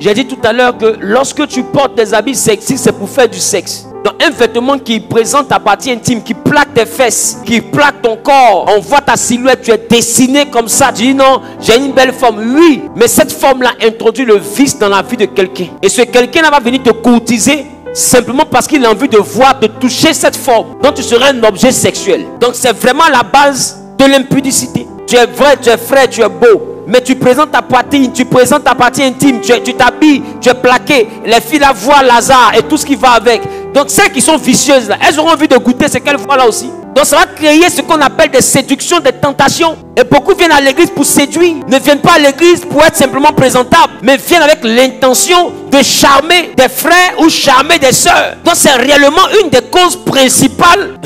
J'ai dit tout à l'heure que lorsque tu portes des habits sexy, c'est pour faire du sexe. Donc un vêtement qui présente ta partie intime, qui plaque tes fesses, qui plaque ton corps, on voit ta silhouette, tu es dessiné comme ça. Tu dis non, j'ai une belle forme. Oui, mais cette forme-là introduit le vice dans la vie de quelqu'un. Et ce quelqu'un-là va venir te courtiser simplement parce qu'il a envie de voir, de toucher cette forme. Donc tu seras un objet sexuel. Donc c'est vraiment la base de l'impudicité. Tu es vrai, tu es frais, tu es beau, mais tu présentes ta poitrine, tu présentes ta partie intime, tu t'habilles, tu es plaqué. Les filles là voient Lazare et tout ce qui va avec. Donc celles qui sont vicieuses là, elles auront envie de goûter ce qu'elles voient là aussi. Donc ça va créer ce qu'on appelle des séductions, des tentations. Et beaucoup viennent à l'église pour séduire. Ne viennent pas à l'église pour être simplement présentables, mais viennent avec l'intention de charmer des frères ou charmer des sœurs. Donc c'est réellement une des causes principales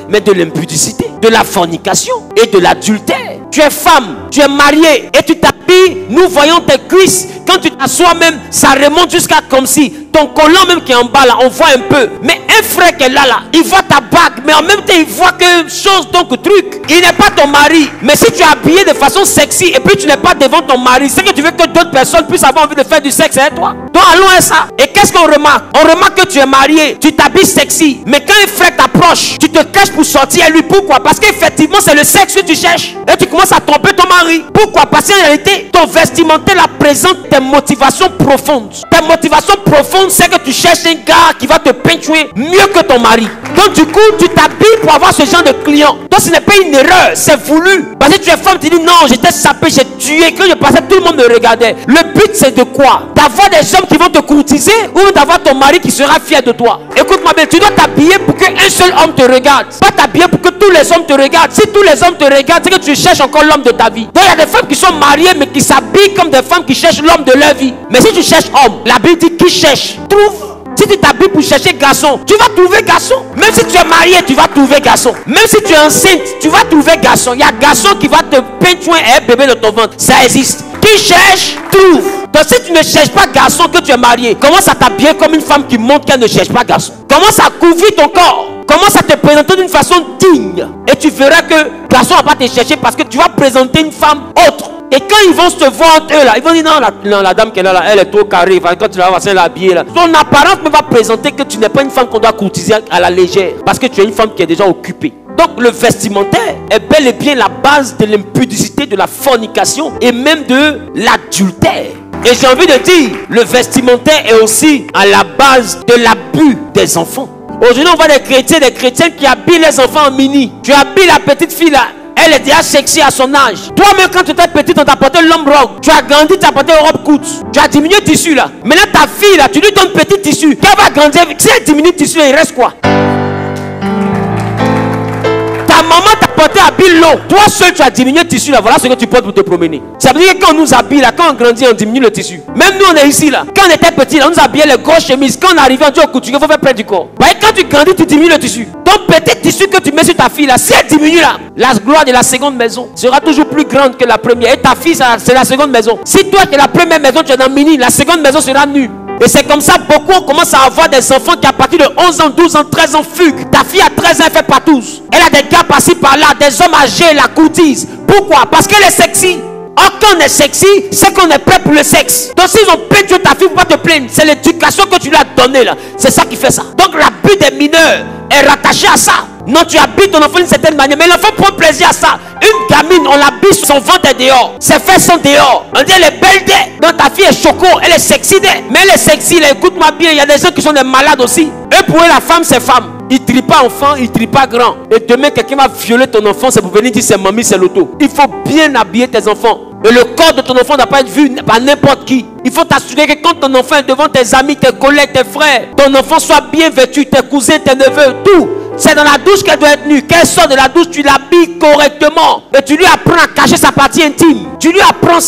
mais de l'impudicité, de la fornication et de l'adultère. Tu es femme, tu es mariée et tu t'habilles, nous voyons tes cuisses. Quand tu t'assois même, ça remonte jusqu'à comme si ton collant même qui est en bas là, on voit un peu. Mais un frère qui est là, il voit ta bague, mais en même temps il voit que chose, donc truc. Il n'est pas ton mari, mais si tu es habillé de façon sexy et puis tu n'es pas devant ton mari, c'est que tu veux que d'autres personnes puissent avoir envie de faire du sexe avec toi. Donc allons à ça. Et qu'est-ce qu'on remarque? On remarque que tu es marié, tu t'habilles sexy, mais quand un frère t'approche, tu te caches pour sortir à lui. Pourquoi? Parce qu'effectivement c'est le sexe que tu cherches. Et tu commences à tromper ton mari. Pourquoi? Parce qu'en réalité, ton vestimentaire la présente tes motivations profondes. Tes motivations profondes, c'est que tu cherches un gars qui va te peinturer mieux que ton mari. Donc du coup, tu t'habilles pour avoir ce genre de client. Donc ce n'est pas une erreur, c'est voulu. Parce que tu es femme, tu dis non, j'étais sapé, j'ai tué. Quand je passais, tout le monde me regardait. Le but c'est de quoi? D'avoir des hommes qui vont te courtiser ou d'avoir ton mari qui sera fier de toi. Écoute-moi bien, tu dois t'habiller pour qu'un seul homme te regarde. Pas t'habiller pour que tous les hommes te regardent. Si tous les hommes te regardent, c'est que tu cherches encore l'homme de ta vie. Donc il y a des femmes qui sont mariées mais qui s'habillent comme des femmes qui cherchent l'homme de leur vie. Mais si tu cherches homme, la Bible dit qui cherche, trouve. Si tu t'habilles pour chercher garçon, tu vas trouver garçon. Même si tu es marié, tu vas trouver garçon. Même si tu es enceinte, tu vas trouver garçon. Il y a garçon qui va te peindre un bébé dans ton ventre. Ça existe. Qui cherche, trouve. Donc si tu ne cherches pas garçon que tu es marié, commence à t'habiller comme une femme qui montre qu'elle ne cherche pas garçon. Commence à couvrir ton corps. Commence à te présenter d'une façon digne. Et tu verras que garçon va pas te chercher parce que tu vas présenter une femme autre. Et quand ils vont se voir entre eux là, ils vont dire non, la dame qui est là, elle est trop carrée. Quand tu la vois, c'est l'habiller là. Son apparence me va présenter que tu n'es pas une femme qu'on doit courtiser à la légère. Parce que tu es une femme qui est déjà occupée. Donc le vestimentaire est bel et bien la base de l'impudicité, de la fornication et même de l'adultère. Et j'ai envie de dire, le vestimentaire est aussi à la base de l'abus des enfants. Aujourd'hui, on voit des chrétiens qui habillent les enfants en mini. Tu habilles la petite fille là. Elle est déjà sexy à son âge. Toi-même, quand tu étais petite, on t'a porté l'homme robe. Tu as grandi, tu as porté une robe courte. Tu as diminué le tissu là. Maintenant, ta fille là, tu lui donnes petit tissu. Qu'elle va grandir. Si elle diminue le tissu, il reste quoi? Ta maman t'a porté habit long. Toi seul, tu as diminué le tissu là. Voilà ce que tu portes pour te promener. Ça veut dire que quand on nous habille là, quand on grandit, on diminue le tissu. Même nous, on est ici là. Quand on était petit là, on nous habillait les grosses chemises. Quand on arrivait, on dit au couturier, il faut faire près du corps. Bah, quand tu grandis, tu diminues le tissu. Ton petit tissu que tu mets sur ta fille là, si elle diminue là, la gloire de la seconde maison sera toujours plus grande que la première. Et ta fille, c'est la seconde maison. Si toi, tu es la première maison, tu es dans mini, la seconde maison sera nue. Et c'est comme ça, beaucoup commencent à avoir des enfants qui à partir de 11 ans, 12 ans, 13 ans fuguent. Ta fille à 13 ans, elle fait pas tous. Elle a des gars par-ci par-là, des hommes âgés, la courtisent. Pourquoi? Parce qu'elle est sexy. Or, quand on est sexy, c'est qu'on est prêt pour le sexe. Donc, s'ils ont peint ta fille, faut pas te plaindre. C'est l'éducation que tu lui as donnée là. C'est ça qui fait ça. Donc, l'abus des mineurs est rattaché à ça. Non, tu habilles ton enfant d'une certaine manière, mais l'enfant prend plaisir à ça. Une gamine, on l'habille, son ventre est dehors, ses fesses sont dehors. On dit elle est belle d'elle. Donc ta fille est choco, elle est sexy d'elle. Mais elle est sexy, là, écoute-moi bien, il y a des gens qui sont des malades aussi. Et pour eux, la femme, c'est femme. Il ne trie pas enfant, il ne trie pas grand. Et demain, quelqu'un va violer ton enfant, c'est pour venir dire c'est mamie, c'est l'auto. Il faut bien habiller tes enfants. Et le corps de ton enfant ne doit pas être vu par n'importe qui. Il faut t'assurer que quand ton enfant est devant tes amis, tes collègues, tes frères, ton enfant soit bien vêtu, tes cousins, tes neveux, tout. C'est dans la douche qu'elle doit être nue. Qu'elle sort de la douche, tu l'habilles correctement. Et tu lui apprends à cacher sa partie intime. Tu lui apprends